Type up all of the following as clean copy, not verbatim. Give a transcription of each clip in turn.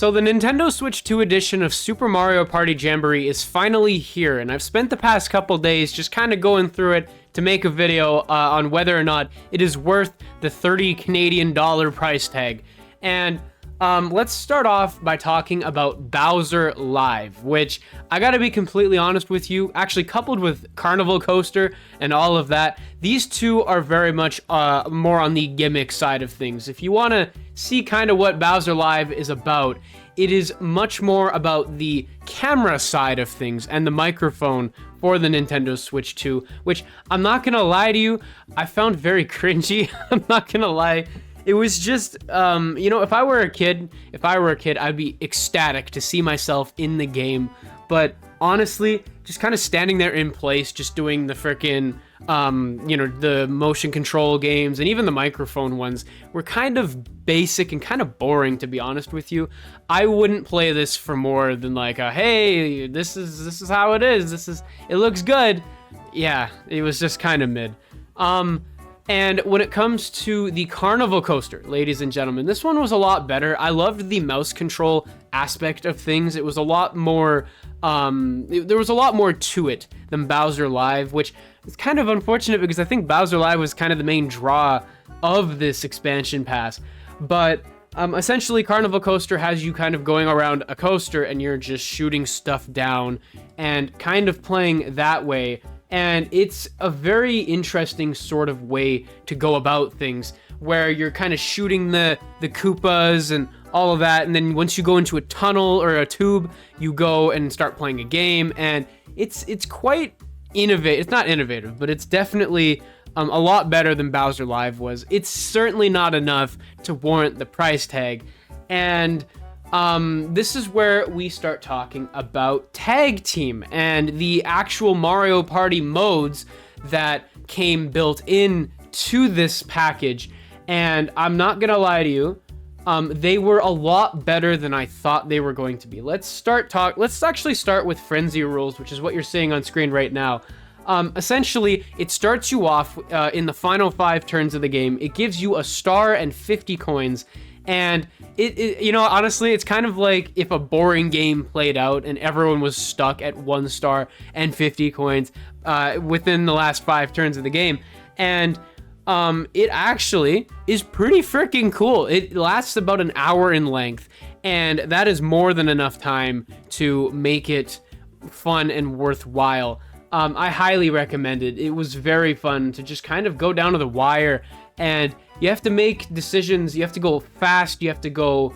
So the Nintendo Switch 2 edition of Super Mario Party Jamboree is finally here, and I've spent the past couple days just kind of going through it to make a video on whether or not it is worth the $30 Canadian price tag. And let's start off by talking about Bowser Live, which I gotta be completely honest with you, actually coupled with Carousel Coaster and all of that, these two are very much more on the gimmick side of things. If you want to see kind of what Bowser Live is about, it is much more about the camera side of things and the microphone for the Nintendo Switch 2, which I'm not gonna lie to you, I found very cringy. I'm not gonna lie. It was just, if I were a kid, I'd be ecstatic to see myself in the game. But honestly, just kind of standing there in place, just doing the frickin', the motion control games and even the microphone ones were kind of basic and kind of boring, to be honest with you. I wouldn't play this for more than like hey, this is how it is. It looks good. Yeah, it was just kind of mid. And when it comes to the Carousel Coaster, ladies and gentlemen, this one was a lot better. I loved the mouse control aspect of things. It was a lot more, there was a lot more to it than Bowser Live, which is kind of unfortunate because I think Bowser Live was kind of the main draw of this expansion pass. But essentially, Carousel Coaster has you kind of going around a coaster and you're just shooting stuff down and kind of playing that way. And it's a very interesting sort of way to go about things where you're kind of shooting the Koopas and all of that. And then once you go into a tunnel or a tube, you go and start playing a game. And it's quite innovative. It's not innovative, but it's definitely a lot better than Bowser Live was. It's certainly not enough to warrant the price tag. And this is where we start talking about Tag Team and the actual Mario Party modes that came built in to this package. And I'm not gonna lie to you, they were a lot better than I thought they were going to be. Let's actually start with Frenzy Rules, which is what you're seeing on screen right now. Essentially, it starts you off in the final 5 turns of the game. It gives you a star and 50 coins. And it honestly, it's kind of like if a boring game played out and everyone was stuck at 1 star and 50 coins within the last 5 turns of the game. And it actually is pretty freaking cool. It lasts about an hour in length, and that is more than enough time to make it fun and worthwhile. I highly recommend it. It was very fun to just kind of go down to the wire, and you have to make decisions. You have to go fast. You have to go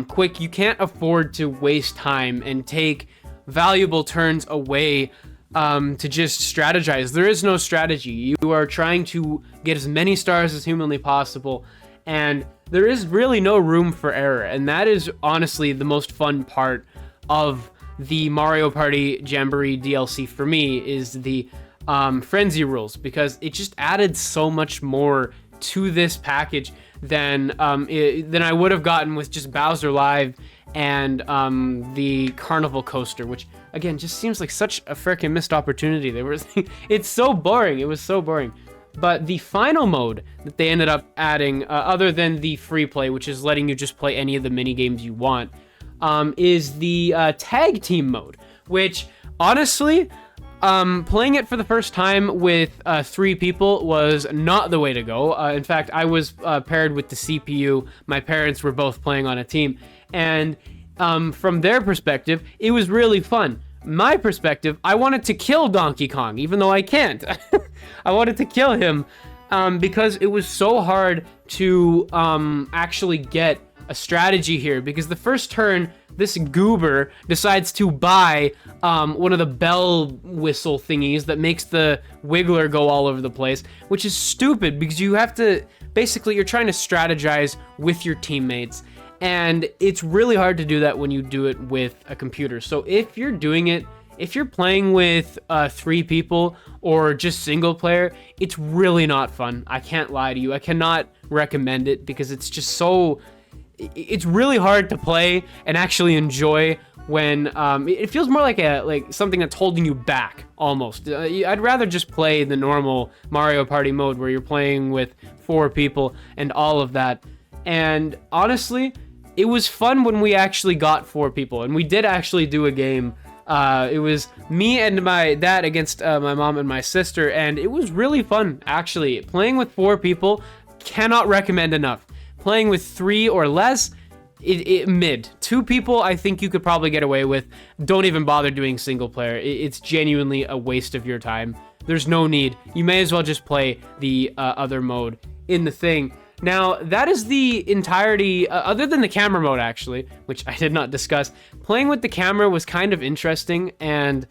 quick. You can't afford to waste time and take valuable turns away to just strategize. There is no strategy. You are trying to get as many stars as humanly possible, and there is really no room for error. And that is honestly the most fun part of the Mario Party Jamboree DLC for me, is the Frenzy Rules, because it just added so much more to this package than I would have gotten with just Bowser Live and the Carousel Coaster, which again just seems like such a freaking missed opportunity. It's so boring. It was so boring. But the final mode that they ended up adding, other than the free play, which is letting you just play any of the mini games you want, is the tag team mode, which honestly, playing it for the first time with 3 people was not the way to go. In fact, I was paired with the CPU. My parents were both playing on a team, and from their perspective, it was really fun. My perspective, I wanted to kill Donkey Kong, even though I can't. I wanted to kill him because it was so hard to actually get a strategy here, because the first turn, this goober decides to buy one of the bell whistle thingies that makes the wiggler go all over the place, which is stupid because you have to, basically you're trying to strategize with your teammates, and it's really hard to do that when you do it with a computer. So if you're playing with 3 people or just single player, it's really not fun. I can't lie to you. I cannot recommend it because it's just it's really hard to play and actually enjoy when it feels more like something that's holding you back almost. I'd rather just play the normal Mario Party mode where you're playing with 4 people and all of that. And honestly, it was fun when we actually got 4 people, and we did actually do a game. It was me and my dad against my mom and my sister, and it was really fun, actually. Playing with 4 people, cannot recommend enough. Playing with 3 or less, mid. 2 people, I think you could probably get away with. Don't even bother doing single player. It's genuinely a waste of your time. There's no need. You may as well just play the other mode in the thing. Now, that is the entirety, other than the camera mode, actually, which I did not discuss. Playing with the camera was kind of interesting, and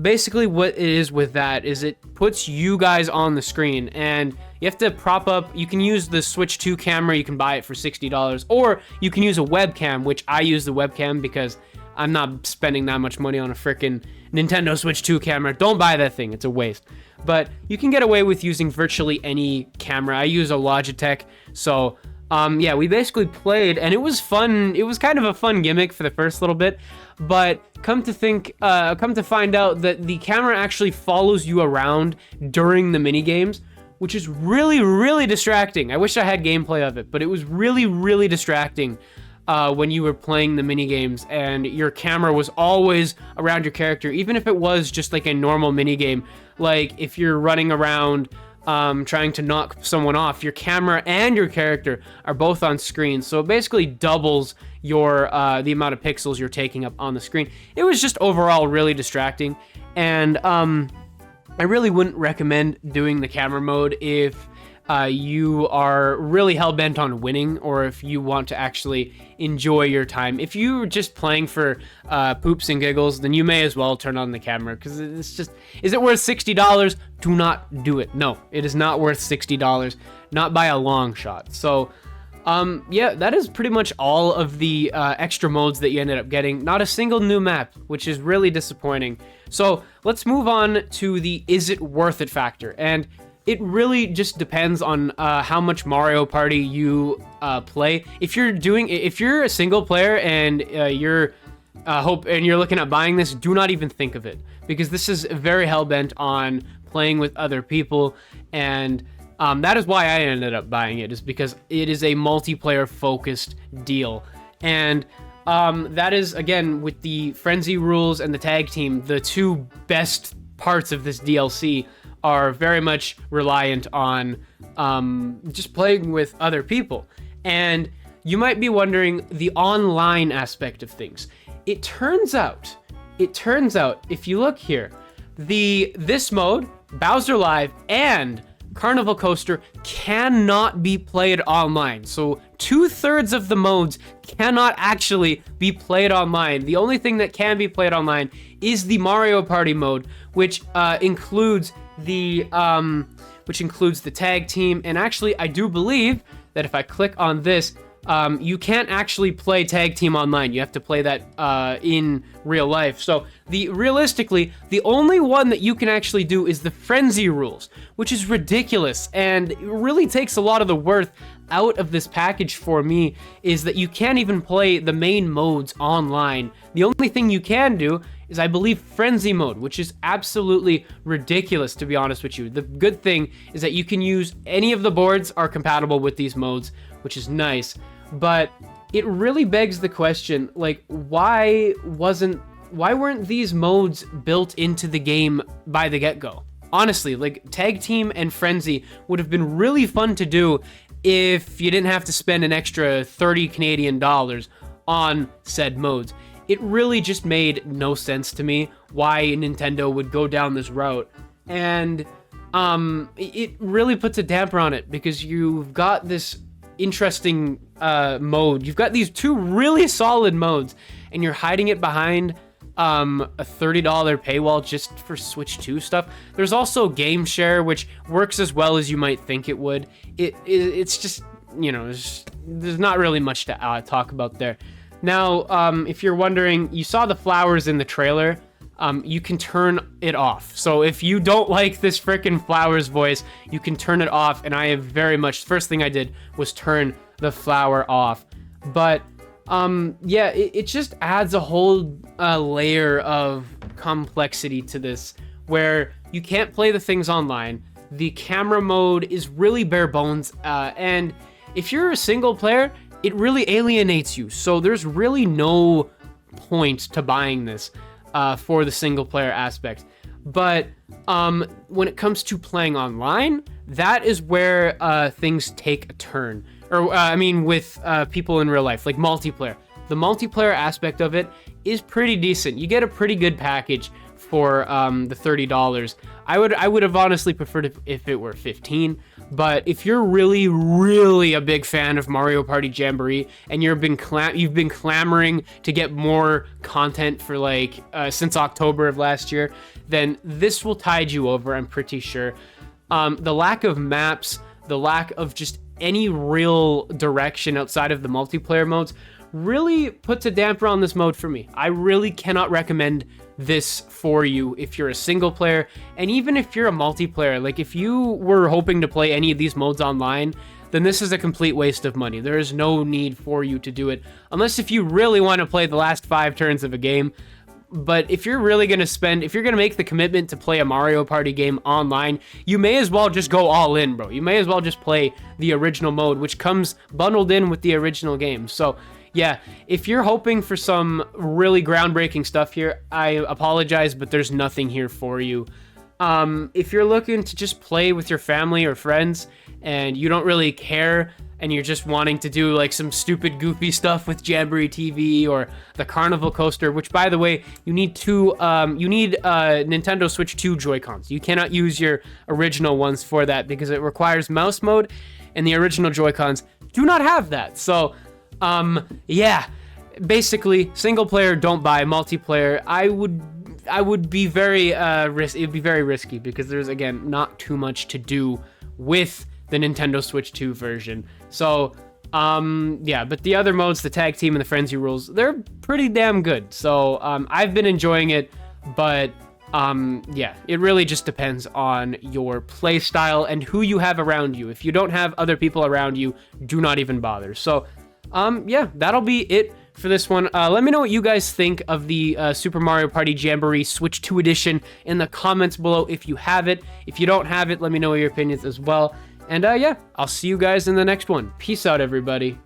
basically what it is with that is it puts you guys on the screen, and you have to prop up. You can use the Switch 2 camera. You can buy it for $60, or you can use a webcam, which I use the webcam because I'm not spending that much money on a freaking Nintendo Switch 2 camera. Don't buy that thing. It's a waste. But you can get away with using virtually any camera. I use a Logitech. So, yeah, we basically played, and it was fun. It was kind of a fun gimmick for the first little bit. But come to find out that the camera actually follows you around during the mini games, which is really, really distracting. I wish I had gameplay of it, but it was really, really distracting. When you were playing the mini games, and your camera was always around your character, even if it was just like a normal mini game. Like if you're running around trying to knock someone off, your camera and your character are both on screen, so it basically doubles your the amount of pixels you're taking up on the screen. It was just overall really distracting, and I really wouldn't recommend doing the camera mode if you are really hell-bent on winning, or if you want to actually enjoy your time. If you're just playing for poops and giggles, then you may as well turn on the camera, because it's just, is it worth $60? Do not do it. No, it is not worth $60, not by a long shot. So yeah, that is pretty much all of the extra modes that you ended up getting. Not a single new map, which is really disappointing. So let's move on to the is it worth it factor. And it really just depends on how much Mario Party you play. If you're a single player and you're looking at buying this, do not even think of it, because this is very hell-bent on playing with other people, and that is why I ended up buying it, is because it is a multiplayer focused deal. And that is, again, with the frenzy rules and the tag team, the 2 best parts of this DLC are very much reliant on just playing with other people. And you might be wondering the online aspect of things. It turns out, if you look here, this mode, Bowser Live and Carousel Coaster, cannot be played online. So 2/3 of the modes cannot actually be played online. The only thing that can be played online is the Mario Party mode, which includes the tag team. And actually, I do believe that if I click on this, you can't actually play tag team online. You have to play that in real life. So realistically, the only one that you can actually do is the frenzy rules, which is ridiculous, and it really takes a lot of the worth out of this package for me, is that you can't even play the main modes online. The only thing you can do is, I believe, frenzy mode, which is absolutely ridiculous, to be honest with you. The good thing is that you can use any of the boards are compatible with these modes, which is nice. But it really begs the question, like, why weren't these modes built into the game by the get-go? Honestly, like, tag team and frenzy would have been really fun to do if you didn't have to spend an extra 30 Canadian dollars on said modes. It really just made no sense to me why Nintendo would go down this route. And it really puts a damper on it, because you've got this interesting mode. You've got these 2 really solid modes, and you're hiding it behind a $30 paywall just for Switch 2 stuff. There's also Game Share, which works as well as you might think it would. It's just, you know, there's not really much to talk about there. Now, if you're wondering, you saw the flowers in the trailer. You can turn it off. So if you don't like this frickin' flowers voice, you can turn it off. And I have very much, first thing I did was turn the flower off. But yeah, it just adds a whole layer of complexity to this, where you can't play the things online. The camera mode is really bare bones, and if you're a single player, it really alienates you. So there's really no point to buying this for the single player aspect. But when it comes to playing online, that is where things take a turn. Or I mean, with people in real life, like multiplayer. The multiplayer aspect of it is pretty decent. You get a pretty good package for the $30. I would have honestly preferred if it were 15. But if you're really a big fan of Mario Party Jamboree and you've been clamoring to get more content for like since October of last year, then this will tide you over, I'm pretty sure. The lack of maps, the lack of just any real direction outside of the multiplayer modes really puts a damper on this mode for me. I really cannot recommend this for you if you're a single player, and even if you're a multiplayer. Like, if you were hoping to play any of these modes online, then this is a complete waste of money. There is no need for you to do it, unless if you really want to play the last 5 turns of a game. But if you're really going to if you're going to make the commitment to play a Mario Party game online, you may as well just go all in, bro. You may as well just play the original mode, which comes bundled in with the original game. So yeah, if you're hoping for some really groundbreaking stuff here, I apologize, but there's nothing here for you. If you're looking to just play with your family or friends and you don't really care, and you're just wanting to do like some stupid goofy stuff with Jamboree TV or the Carousel Coaster, which, by the way, you need Nintendo Switch 2 Joy-Cons. You cannot use your original ones for that because it requires mouse mode, and the original Joy-Cons do not have that. So yeah, basically, single player, don't buy. Multiplayer, I would be very it'd be very risky because there's, again, not too much to do with the Nintendo Switch 2 version. So yeah, but the other modes, the tag team and the frenzy rules, they're pretty damn good. So I've been enjoying it, but yeah, it really just depends on your play style and who you have around you. If you don't have other people around you, do not even bother. So yeah, that'll be it for this one. Let me know what you guys think of the Super Mario Party Jamboree Switch 2 Edition in the comments below if you have it. If you don't have it, let me know your opinions as well. And yeah, I'll see you guys in the next one. Peace out, everybody.